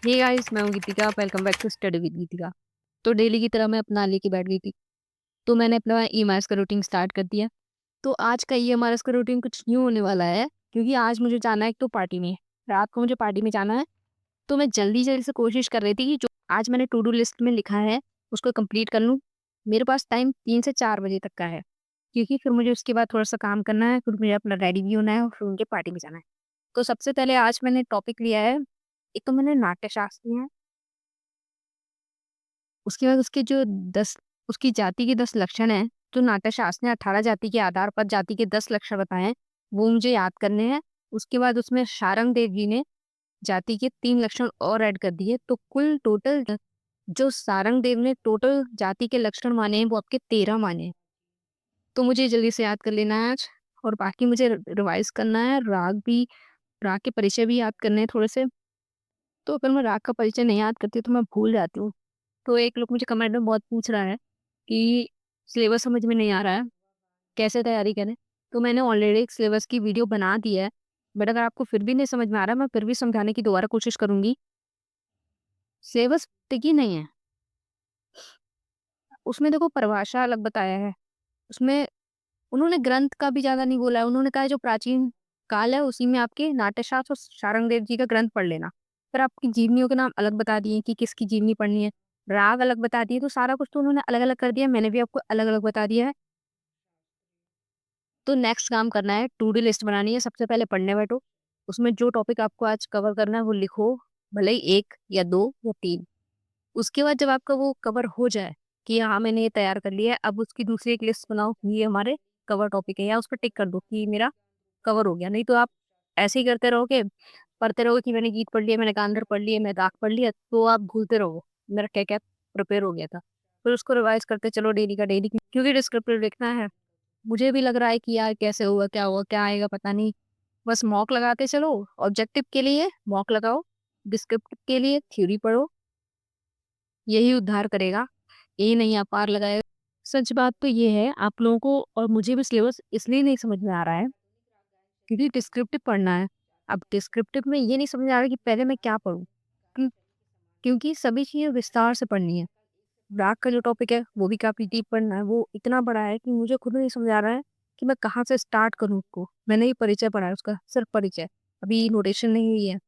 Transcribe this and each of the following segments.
हे guys, मैं हूँ Geetika. Welcome back to study with Geetika. तो डेली की तरह मैं अपना लेके बैठ गई थी। तो मैंने अपना ईएमआईएस का रूटीन स्टार्ट कर दिया। तो आज का ईएमआईएस का रूटीन कुछ न्यू होने वाला है, क्योंकि आज मुझे जाना है एक तो पार्टी में। रात को मुझे पार्टी में जाना है। तो मैं जल्दी जल्दी से कोशिश कर रही थी कि जो आज मैंने टू डू लिस्ट में लिखा है उसको कंप्लीट कर लूँ। मेरे पास टाइम 3 से 4 बजे तक का है, क्योंकि फिर मुझे उसके बाद थोड़ा सा काम करना है, फिर मुझे अपना रेडी भी होना है और फिर उनके पार्टी में जाना है। तो सबसे पहले आज मैंने टॉपिक लिया है, एक तो मैंने नाट्यशास्त्र लिया है। उसके बाद उसके जो 10 उसकी जाति के 10 लक्षण हैं, जो नाट्यशास्त्र ने 18 जाति के आधार पर जाति के 10 लक्षण बताए हैं, वो मुझे याद करने हैं। उसके बाद उसमें शारंग देव जी ने जाति के 3 लक्षण और ऐड कर दिए, तो कुल टोटल जो सारंग देव ने टोटल जाति के लक्षण माने हैं, वो आपके 13 माने हैं। तो मुझे जल्दी से याद कर लेना है आज, और बाकी मुझे रिवाइज़ करना है, राग के परिचय भी याद करने हैं थोड़े से। तो अगर मैं राग का परिचय नहीं याद करती, तो मैं भूल जाती हूँ। तो एक लोग मुझे कमेंट में बहुत पूछ रहा है कि सिलेबस समझ में नहीं आ रहा है, कैसे तैयारी करें? तो मैंने ऑलरेडी एक सिलेबस की वीडियो बना दी है, बट अगर आपको फिर भी नहीं समझ में आ रहा है, मैं फिर भी समझाने की दोबारा कोशिश करूँगी। सिलेबस टिकी नहीं है, उसमें देखो परिभाषा अलग बताया है, उसमें उन्होंने ग्रंथ का भी ज़्यादा नहीं बोला है, उन्होंने कहा है जो प्राचीन काल है उसी में आपके नाट्यशास्त्र और शारंगदेव जी का ग्रंथ पढ़ लेना। फिर आपकी जीवनियों के नाम अलग बता दिए कि किसकी जीवनी पढ़नी है, राग अलग बता दिए, तो सारा कुछ तो उन्होंने अलग-अलग कर दिया है, मैंने भी आपको अलग-अलग बता दिया है। तो नेक्स्ट काम करना है, टू डू लिस्ट बनानी है। सबसे पहले पढ़ने बैठो, उसमें जो टॉपिक आपको आज कवर करना है वो लिखो, भले ही 1 या 2 या 3। उसके बाद जब आपका वो कवर हो जाए कि हाँ, मैंने ये तैयार कर लिया है, अब उसकी दूसरी एक लिस्ट बनाओ, ये हमारे कवर टॉपिक है, या उस पर टिक कर दो कि मेरा कवर हो गया। नहीं तो आप ऐसे ही करते रहोगे, पढ़ते रहोगे कि मैंने गीत पढ़ लिया, मैंने गांधार पढ़ लिया, मैं राग पढ़ लिया, तो आप भूलते रहोगे मेरा क्या-क्या प्रिपेयर हो गया था। फिर उसको रिवाइज़ करते चलो डेली का डेली, क्योंकि डिस्क्रिप्टिव लिखना है। मुझे भी लग रहा है कि यार कैसे होगा, क्या आएगा पता नहीं। बस मॉक लगाते चलो, ऑब्जेक्टिव के लिए मॉक लगाओ, डिस्क्रिप्टिव के लिए थ्योरी पढ़ो, यही उद्धार करेगा, यही नहीं आप पार लगाए। सच बात तो ये है, आप लोगों को और मुझे भी सिलेबस इसलिए नहीं समझ में आ रहा है, क्योंकि डिस्क्रिप्टिव पढ़ना है। अब डिस्क्रिप्टिव में ये नहीं समझ आ रहा कि पहले मैं क्या पढ़ूँ? क्यों क्योंकि सभी चीज़ें विस्तार से पढ़नी है। राग का जो टॉपिक है, वो भी काफ़ी डीप पढ़ना है, वो इतना बड़ा है कि मुझे खुद नहीं समझ आ रहा है कि मैं कहाँ से स्टार्ट करूँ उसको। मैंने ये परिचय पढ़ा है उसका, सिर्फ़ परिचय, अभी नोटेशन नहीं हुई है।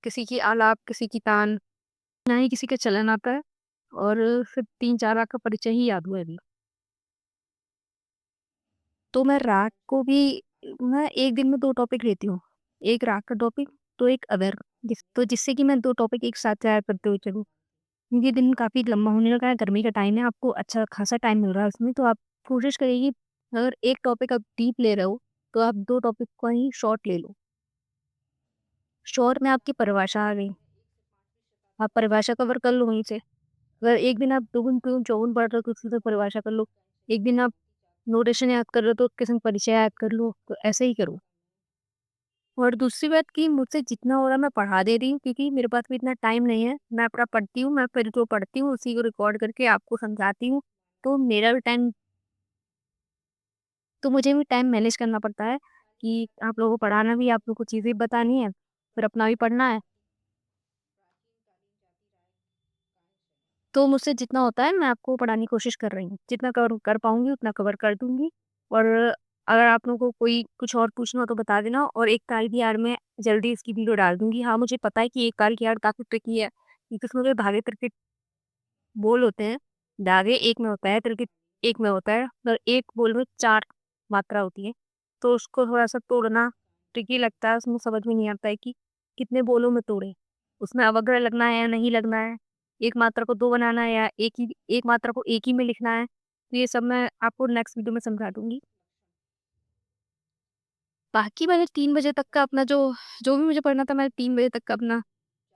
किसी की आलाप, किसी की तान, ना ही किसी का चलन आता है, और सिर्फ़ 3-4 राग का परिचय ही याद हुआ है अभी। तो मैं राग को भी मैं 1 दिन में 2 टॉपिक लेती हूँ। एक राग का टॉपिक, तो एक अदर, जिससे कि मैं 2 टॉपिक एक साथ तैयार करते हुए चलूँ। क्योंकि दिन काफ़ी लंबा होने लगा है, गर्मी का टाइम है, आपको अच्छा खासा टाइम मिल रहा है उसमें, तो आप कोशिश करिए कि अगर एक टॉपिक आप डीप ले रहे हो, तो आप 2 टॉपिक को ही शॉर्ट ले लो। शॉर्ट में आपकी परिभाषा आ गई, आप परिभाषा कवर कर लो वहीं से। अगर एक दिन आप दोगुन क्यों चौगुन पढ़ रहे हो, तो उसकी तो परिभाषा कर लो। एक दिन आप नोटेशन याद कर रहे हो, तो उसके संग परिचय याद कर लो, तो ऐसे ही करो। और दूसरी बात कि मुझसे जितना हो रहा है मैं पढ़ा दे रही हूँ, क्योंकि मेरे पास भी इतना टाइम नहीं है। मैं अपना पढ़ती हूँ, मैं फिर जो पढ़ती हूँ उसी को रिकॉर्ड करके आपको समझाती हूँ। तो मेरा भी टाइम तो मुझे भी टाइम मैनेज करना पड़ता है कि आप लोगों को पढ़ाना भी है, आप लोगों को चीज़ें भी बतानी है, फिर अपना भी पढ़ना है। तो मुझसे जितना होता है मैं आपको पढ़ाने की कोशिश कर रही हूँ। जितना कवर कर पाऊँगी उतना कवर कर दूँगी। और अगर आप लोगों को कोई कुछ और पूछना हो तो बता देना, और एक ताल की आड़ में जल्दी इसकी वीडियो डाल दूँगी। हाँ, मुझे पता है कि एक ताल की आड़ काफ़ी ट्रिकी है, क्योंकि उसमें जो धागे तिरके बोल होते हैं, धागे एक में होता है, तिरके एक में होता है, और एक बोल में 4 मात्रा होती है। तो उसको थोड़ा-सा तोड़ना ट्रिकी लगता है, उसमें समझ में नहीं आता है कि कितने बोलों में तोड़ें। उसमें अवग्रह लगना है या नहीं लगना है, एक मात्रा को 2 बनाना है या एक मात्रा को एक ही में लिखना है। तो ये सब मैं आपको नेक्स्ट वीडियो में समझा दूँगी। बाकी मैंने 3 बजे तक का अपना जो जो भी मुझे पढ़ना था, मैंने 3 बजे तक का अपना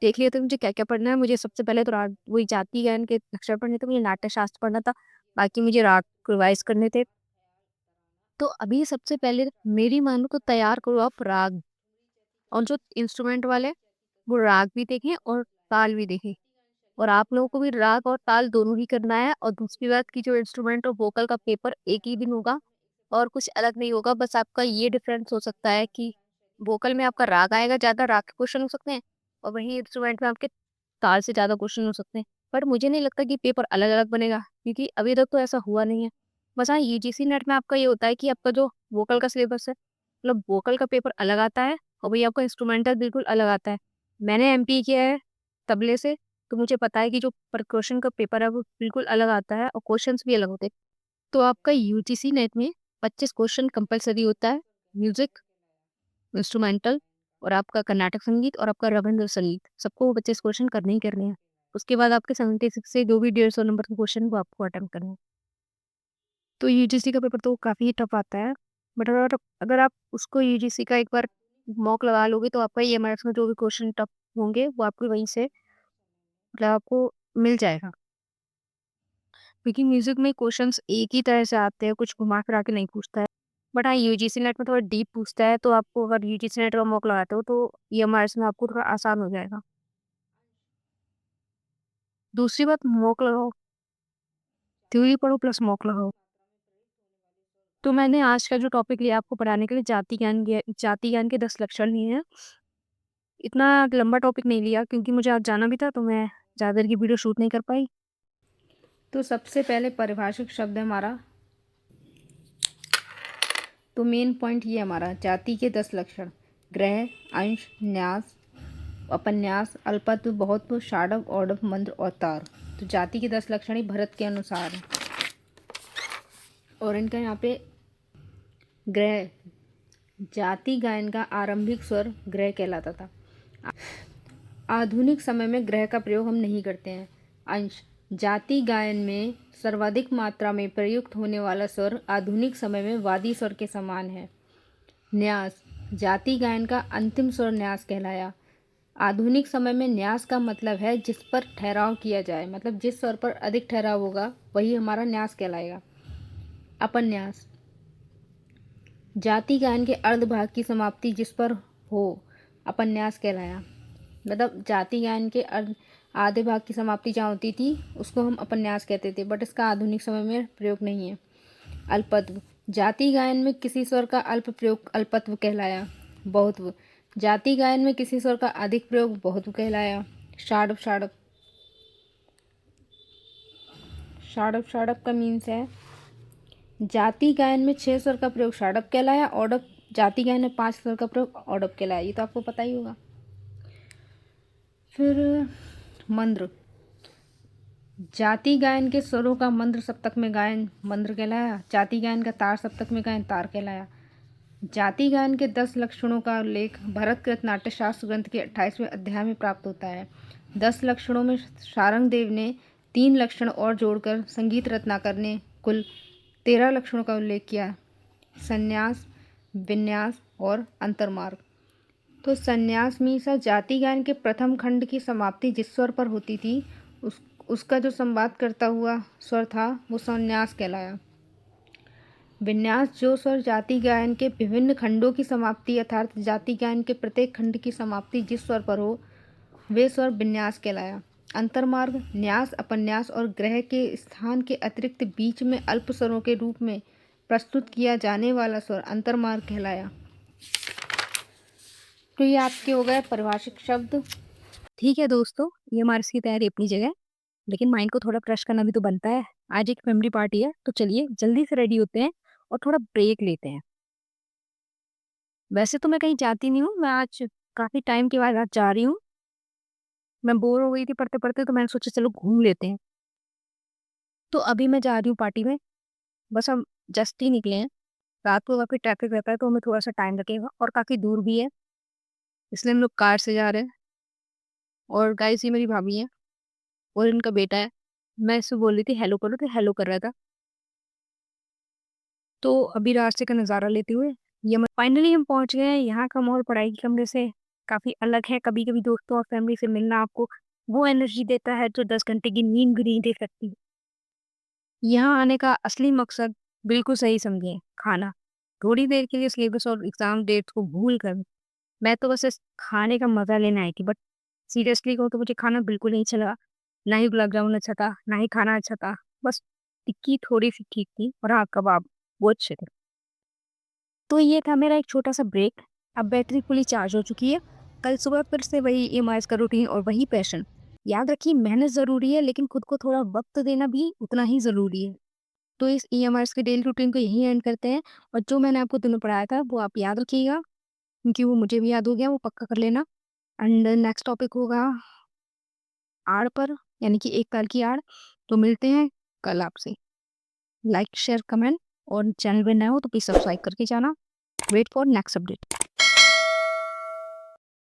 देख लिया था मुझे क्या-क्या पढ़ना है। मुझे सबसे पहले तो राग वही जाति गायन के अक्षर पढ़ने थे, मुझे नाट्य शास्त्र पढ़ना था, बाकी मुझे राग रिवाइज़ करने थे। तो अभी सबसे पहले मेरी मानो तो तैयार करो आप राग, और जो इंस्ट्रूमेंट वाले वो राग भी देखें और ताल भी देखें। और आप लोगों को भी राग और ताल दोनों ही करना है, और दूसरी बात कि जो इंस्ट्रूमेंट और वोकल का पेपर एक ही दिन होगा, और कुछ अलग नहीं होगा। बस आपका ये डिफरेंस हो सकता है कि वोकल में आपका राग आएगा ज़्यादा, राग के क्वेश्चन हो सकते हैं, और वहीं इंस्ट्रूमेंट में आपके 4 से ज़्यादा क्वेश्चन हो सकते हैं। बट मुझे नहीं लगता कि पेपर अलग-अलग बनेगा, क्योंकि अभी तक तो ऐसा हुआ नहीं है। बस हाँ, यूजीसी नेट में आपका ये होता है कि आपका जो वोकल का सिलेबस है, मतलब वोकल का पेपर अलग आता है और वही आपका इंस्ट्रूमेंटल बिल्कुल अलग आता है। मैंने एमपी किया है तबले से, तो मुझे पता है कि जो परकशन का पेपर है वो बिल्कुल अलग आता है और क्वेश्चंस भी अलग होते हैं। तो आपका यूजीसी नेट में 25 क्वेश्चन कंपल्सरी होता है, म्यूजिक, इंस्ट्रूमेंटल और आपका कर्नाटक संगीत और आपका रविंद्र संगीत, सबको वो 25 क्वेश्चन करने ही करने हैं। उसके बाद आपके 76 से जो भी 150 नंबर के क्वेश्चन वो आपको अटेम्प्ट करने हैं। तो यूजीसी का पेपर तो काफ़ी टफ आता है, बट अगर अगर आप उसको यूजीसी का एक बार मॉक लगा लोगे तो आपका ईएमआईएस में जो भी क्वेश्चन टफ होंगे वो आपको वहीं से मतलब आपको मिल जाएगा। क्योंकि म्यूज़िक में क्वेश्चंस एक ही तरह से आते हैं, कुछ घुमा-फिरा के नहीं पूछता है। बट हाँ, यूजीसी नेट में थोड़ा डीप पूछता है, तो आपको अगर यूजीसी नेट का मॉक लगाते हो तो ईएमआईएस में आपको थोड़ा आसान हो जाएगा। दूसरी बात मॉक लगाओ, थ्योरी पढ़ो प्लस मॉक लगाओ। तो मैंने आज का जो टॉपिक लिया आपको पढ़ाने के लिए जाति ज्ञान के 10 लक्षण लिए हैं। इतना लंबा टॉपिक नहीं लिया क्योंकि मुझे आज जाना भी था, तो मैं ज़्यादा देर की वीडियो शूट नहीं कर पाई। तो सबसे पहले परिभाषिक शब्द है हमारा, तो मेन पॉइंट ये हमारा जाति के 10 लक्षण: ग्रह, अंश, न्यास, अपन्यास, अल्पत्व, बहुत्व, षाडव, औडव, मंद्र और तार। तो जाति के 10 लक्षण ही भरत के अनुसार है। और इनका यहाँ पे ग्रह, जाति गायन का आरंभिक स्वर ग्रह कहलाता था। आधुनिक समय में ग्रह का प्रयोग हम नहीं करते हैं। अंश, जाति गायन में सर्वाधिक मात्रा में प्रयुक्त होने वाला स्वर आधुनिक समय में वादी स्वर के समान है। न्यास, जाति गायन का अंतिम स्वर न्यास कहलाया। आधुनिक समय में न्यास का मतलब है जिस पर ठहराव किया जाए, मतलब जिस स्वर पर अधिक ठहराव होगा वही हमारा न्यास कहलाएगा। अपन्यास, जाति गायन के अर्ध भाग की समाप्ति जिस पर हो अपन्यास कहलाया। मतलब जाति गायन के अर्ध आधे भाग की समाप्ति जहाँ होती थी उसको हम अपन्यास कहते थे, बट इसका आधुनिक समय में प्रयोग नहीं है। अल्पत्व, जाति गायन में किसी स्वर का अल्प प्रयोग अल्पत्व कहलाया। बहुत्व, जाति गायन में किसी स्वर का अधिक प्रयोग बहुत्व कहलाया। षाडव, षाडव का मीन्स है जाति गायन में 6 स्वर का प्रयोग षाडव कहलाया। औडव, जाति गायन में 5 स्वर का प्रयोग औडव कहलाया। ये तो आपको पता ही होगा। फिर मंद्र, जाति गायन के स्वरों का मंद्र सप्तक में गायन मंद्र कहलाया। जाति गायन का तार सप्तक में गायन तार कहलाया। जाति गायन के 10 लक्षणों का उल्लेख भरतकृत नाट्यशास्त्र ग्रंथ के 28वें अध्याय में प्राप्त होता है। 10 लक्षणों में शारंग देव ने 3 लक्षण और जोड़कर संगीत रत्नाकर ने कुल 13 लक्षणों का उल्लेख किया: संन्यास, विन्यास और अंतर्मार्ग। तो संन्यास मीसा जाति गायन के प्रथम खंड की समाप्ति जिस स्वर पर होती थी उसका जो संवाद करता हुआ स्वर था वो संन्यास कहलाया। विन्यास, जो स्वर जाति गायन के विभिन्न खंडों की समाप्ति अर्थात जाति गायन के प्रत्येक खंड की समाप्ति जिस स्वर पर हो वे स्वर विन्यास कहलाया। अंतर्मार्ग, न्यास, अपन्यास और ग्रह के स्थान के अतिरिक्त बीच में अल्प स्वरों के रूप में प्रस्तुत किया जाने वाला स्वर अंतर्मार्ग कहलाया। तो ये आपके हो गए परिभाषिक शब्द। ठीक है दोस्तों, ये हमारी की तैयारी अपनी जगह, लेकिन माइंड को थोड़ा फ्रेश करना भी तो बनता है। आज एक फैमिली पार्टी है, तो चलिए जल्दी से रेडी होते हैं और थोड़ा ब्रेक लेते हैं। वैसे तो मैं कहीं जाती नहीं हूँ, मैं आज काफ़ी टाइम के बाद आज जा रही हूँ। मैं बोर हो गई थी पढ़ते-पढ़ते, तो मैंने सोचा चलो घूम लेते हैं। तो अभी मैं जा रही हूँ पार्टी में, बस हम जस्ट ही निकले हैं। रात को काफ़ी ट्रैफिक रहता है, तो हमें थोड़ा-सा टाइम लगेगा और काफ़ी दूर भी है, इसलिए हम लोग कार से जा रहे हैं। और गाइस ये मेरी भाभी हैं और इनका बेटा है। मैं इससे बोल रही थी हेलो करो, तो हेलो कर रहा था। तो अभी रास्ते का नज़ारा लेते हुए ये हम फाइनली हम पहुँच गए हैं। यहाँ का माहौल पढ़ाई के कमरे से काफ़ी अलग है। कभी-कभी दोस्तों और फैमिली से मिलना आपको वो एनर्जी देता है जो 10 घंटे की नींद भी नहीं दे सकती। यहाँ आने का असली मकसद बिल्कुल सही समझिए, खाना। थोड़ी देर के लिए सिलेबस और एग्ज़ाम डेट्स को भूल कर मैं तो बस इस खाने का मज़ा लेने आई थी, बट सीरियसली कहूँ तो मुझे खाना बिल्कुल नहीं अच्छा लगा। ना ही गुलाब जामुन अच्छा था, ना ही खाना अच्छा था। बस टिक्की थोड़ी-सी ठीक थी और हाँ, कबाब वो अच्छे थे। तो ये था मेरा एक छोटा-सा ब्रेक। अब बैटरी फुली चार्ज हो चुकी है। कल सुबह फिर से वही ईएमआईज़ का रूटीन और वही पैशन। याद रखिए मेहनत ज़रूरी है लेकिन खुद को थोड़ा वक़्त देना भी उतना ही ज़रूरी है। तो इस ईएमआईज़ के डेली रूटीन को यहीं एंड करते हैं और जो मैंने आपको तीनों पढ़ाया था वो आप याद रखिएगा क्योंकि वो मुझे भी याद हो गया, वो पक्का कर लेना। एंड नेक्स्ट टॉपिक होगा आड़ पर, यानी कि एक ताल की आड़। तो मिलते हैं कल आपसे। लाइक, शेयर, कमेंट और चैनल पे नए हो तो प्लीज़ सब्सक्राइब करके जाना। Wait for next update.